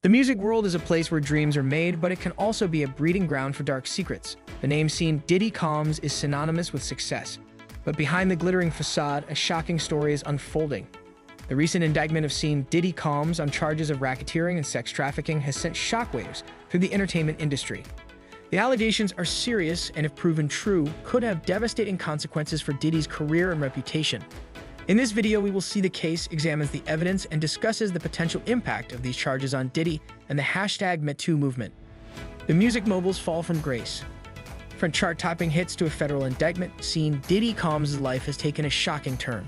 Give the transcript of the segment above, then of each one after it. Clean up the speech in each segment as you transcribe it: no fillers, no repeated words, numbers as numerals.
The music world is a place where dreams are made, but it can also be a breeding ground for dark secrets. The name seen Diddy Combs is synonymous with success, but behind the glittering facade, a shocking story is unfolding. The recent indictment of scene Diddy Combs on charges of racketeering and sex trafficking has sent shockwaves through the entertainment industry. The allegations are serious and, if proven true, could have devastating consequences for Diddy's career and reputation. In this video, we will see the case, examines the evidence, and discusses the potential impact of these charges on Diddy and the #MeToo movement. The music moguls fall from grace. From chart-topping hits to a federal indictment, scene Diddy Combs' life has taken a shocking turn.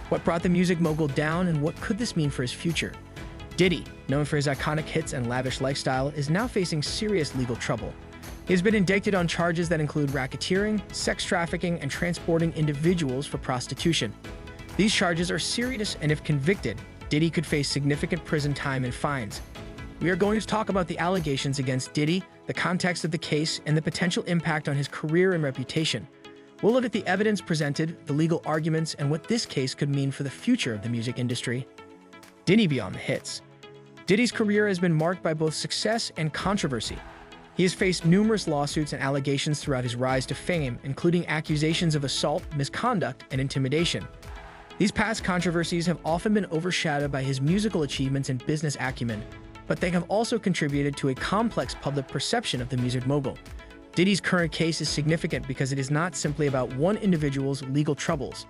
What brought the music mogul down, and what could this mean for his future? Diddy, known for his iconic hits and lavish lifestyle, is now facing serious legal trouble. He has been indicted on charges that include racketeering, sex trafficking, and transporting individuals for prostitution. These charges are serious, and if convicted, Diddy could face significant prison time and fines. We are going to talk about the allegations against Diddy, the context of the case, and the potential impact on his career and reputation. We'll look at the evidence presented, the legal arguments, and what this case could mean for the future of the music industry. Diddy beyond the hits. Diddy's career has been marked by both success and controversy. He has faced numerous lawsuits and allegations throughout his rise to fame, including accusations of assault, misconduct, and intimidation. These past controversies have often been overshadowed by his musical achievements and business acumen, but they have also contributed to a complex public perception of the music mogul. Diddy's current case is significant because it is not simply about one individual's legal troubles.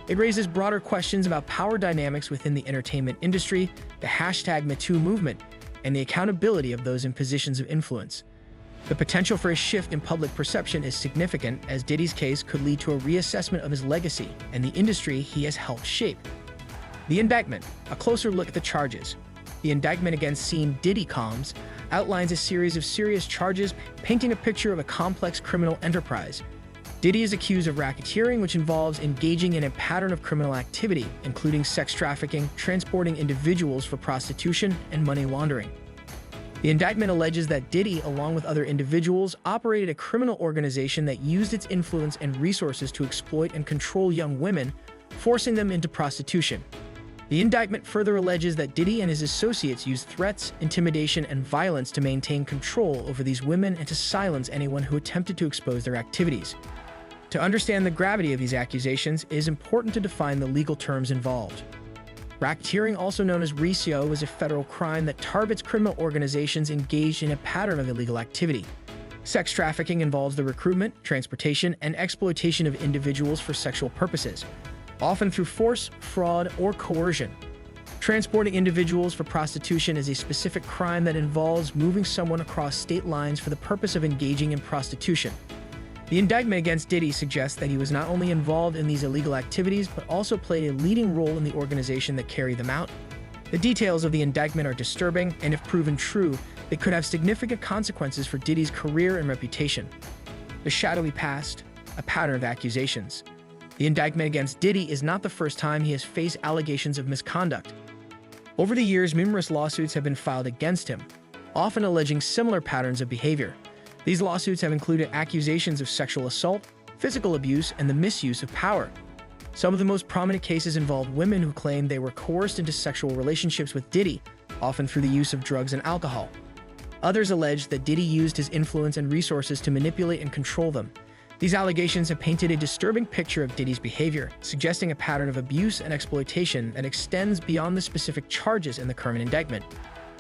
It raises broader questions about power dynamics within the entertainment industry, the #MeToo movement, and the accountability of those in positions of influence. The potential for a shift in public perception is significant, as Diddy's case could lead to a reassessment of his legacy and the industry he has helped shape. The indictment, a closer look at the charges. The indictment against scene Diddy Combs outlines a series of serious charges, painting a picture of a complex criminal enterprise. Diddy is accused of racketeering, which involves engaging in a pattern of criminal activity, including sex trafficking, transporting individuals for prostitution, and money laundering. The indictment alleges that Diddy, along with other individuals, operated a criminal organization that used its influence and resources to exploit and control young women, forcing them into prostitution. The indictment further alleges that Diddy and his associates used threats, intimidation, and violence to maintain control over these women and to silence anyone who attempted to expose their activities. To understand the gravity of these accusations, it is important to define the legal terms involved. Racketeering, also known as RICO, is a federal crime that targets criminal organizations engaged in a pattern of illegal activity. Sex trafficking involves the recruitment, transportation, and exploitation of individuals for sexual purposes, often through force, fraud, or coercion. Transporting individuals for prostitution is a specific crime that involves moving someone across state lines for the purpose of engaging in prostitution. The indictment against Diddy suggests that he was not only involved in these illegal activities, but also played a leading role in the organization that carried them out. The details of the indictment are disturbing, and if proven true, they could have significant consequences for Diddy's career and reputation. The shadowy past, a pattern of accusations. The indictment against Diddy is not the first time he has faced allegations of misconduct. Over the years, numerous lawsuits have been filed against him, often alleging similar patterns of behavior. These lawsuits have included accusations of sexual assault, physical abuse, and the misuse of power. Some of the most prominent cases involved women who claimed they were coerced into sexual relationships with Diddy, often through the use of drugs and alcohol. Others alleged that Diddy used his influence and resources to manipulate and control them. These allegations have painted a disturbing picture of Diddy's behavior, suggesting a pattern of abuse and exploitation that extends beyond the specific charges in the current indictment.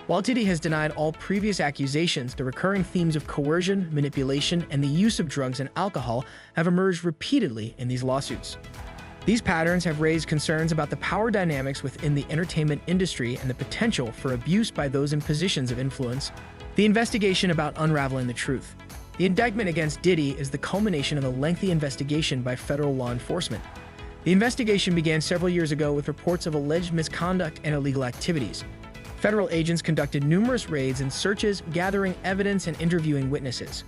While Diddy has denied all previous accusations, the recurring themes of coercion, manipulation, and the use of drugs and alcohol have emerged repeatedly in these lawsuits. These patterns have raised concerns about the power dynamics within the entertainment industry and the potential for abuse by those in positions of influence. The investigation about unraveling the truth. The indictment against Diddy is the culmination of a lengthy investigation by federal law enforcement. The investigation began several years ago with reports of alleged misconduct and illegal activities. Federal agents conducted numerous raids and searches, gathering evidence and interviewing witnesses.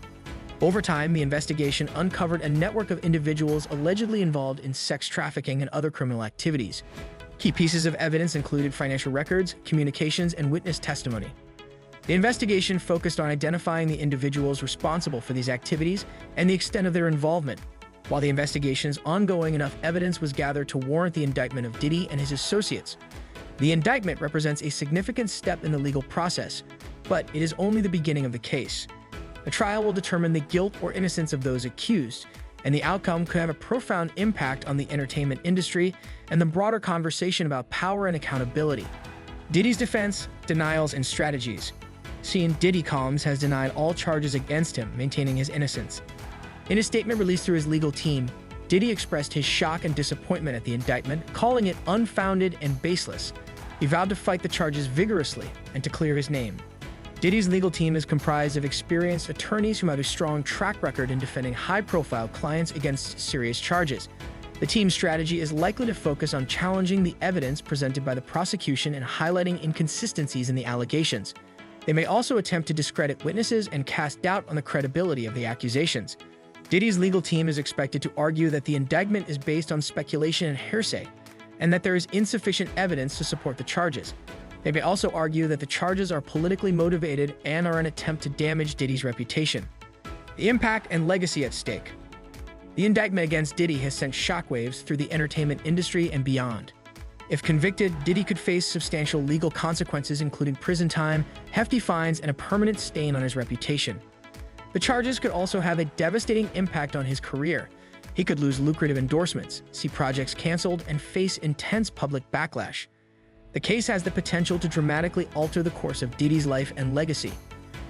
Over time, the investigation uncovered a network of individuals allegedly involved in sex trafficking and other criminal activities. Key pieces of evidence included financial records, communications, and witness testimony. The investigation focused on identifying the individuals responsible for these activities and the extent of their involvement. While the investigation is ongoing, enough evidence was gathered to warrant the indictment of Diddy and his associates. The indictment represents a significant step in the legal process, but it is only the beginning of the case. The trial will determine the guilt or innocence of those accused, and the outcome could have a profound impact on the entertainment industry and the broader conversation about power and accountability. Diddy's defense, denials, and strategies. Diddy Combs has denied all charges against him, maintaining his innocence. In a statement released through his legal team, Diddy expressed his shock and disappointment at the indictment, calling it unfounded and baseless. He vowed to fight the charges vigorously and to clear his name. Diddy's legal team is comprised of experienced attorneys who have a strong track record in defending high-profile clients against serious charges. The team's strategy is likely to focus on challenging the evidence presented by the prosecution and highlighting inconsistencies in the allegations. They may also attempt to discredit witnesses and cast doubt on the credibility of the accusations. Diddy's legal team is expected to argue that the indictment is based on speculation and hearsay, and that there is insufficient evidence to support the charges. They may also argue that the charges are politically motivated and are an attempt to damage Diddy's reputation. The impact and legacy at stake. The indictment against Diddy has sent shockwaves through the entertainment industry and beyond. If convicted, Diddy could face substantial legal consequences, including prison time, hefty fines, and a permanent stain on his reputation. The charges could also have a devastating impact on his career. He could lose lucrative endorsements, see projects canceled, and face intense public backlash. The case has the potential to dramatically alter the course of Diddy's life and legacy.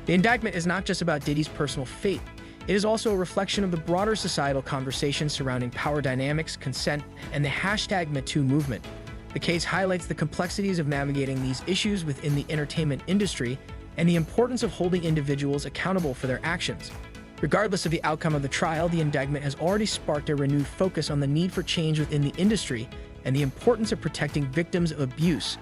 The indictment is not just about Diddy's personal fate. It is also a reflection of the broader societal conversation surrounding power dynamics, consent, and the #MeToo movement. The case highlights the complexities of navigating these issues within the entertainment industry and the importance of holding individuals accountable for their actions. Regardless of the outcome of the trial, the indictment has already sparked a renewed focus on the need for change within the industry and the importance of protecting victims of abuse.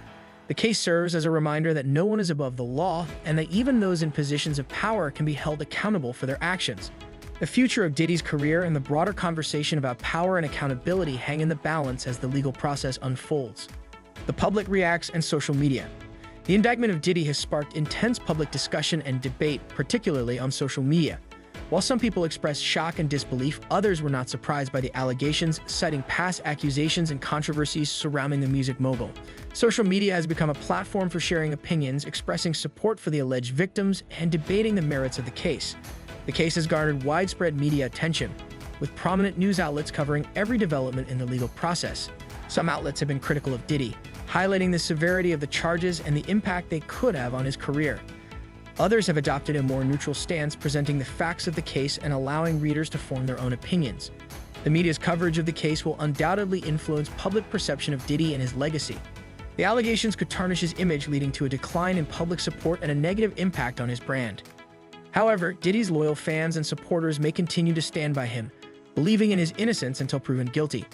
The case serves as a reminder that no one is above the law and that even those in positions of power can be held accountable for their actions. The future of Diddy's career and the broader conversation about power and accountability hang in the balance as the legal process unfolds. The public reacts and social media. The indictment of Diddy has sparked intense public discussion and debate, particularly on social media. While some people expressed shock and disbelief, others were not surprised by the allegations, citing past accusations and controversies surrounding the music mogul. Social media has become a platform for sharing opinions, expressing support for the alleged victims, and debating the merits of the case. The case has garnered widespread media attention, with prominent news outlets covering every development in the legal process. Some outlets have been critical of Diddy, highlighting the severity of the charges and the impact they could have on his career. Others have adopted a more neutral stance, presenting the facts of the case and allowing readers to form their own opinions. The media's coverage of the case will undoubtedly influence public perception of Diddy and his legacy. The allegations could tarnish his image, leading to a decline in public support and a negative impact on his brand. However, Diddy's loyal fans and supporters may continue to stand by him, believing in his innocence until proven guilty.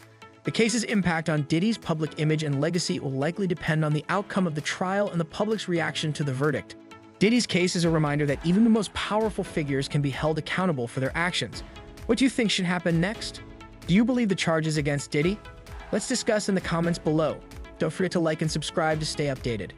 The case's impact on Diddy's public image and legacy will likely depend on the outcome of the trial and the public's reaction to the verdict. Diddy's case is a reminder that even the most powerful figures can be held accountable for their actions. What do you think should happen next? Do you believe the charges against Diddy? Let's discuss in the comments below. Don't forget to like and subscribe to stay updated.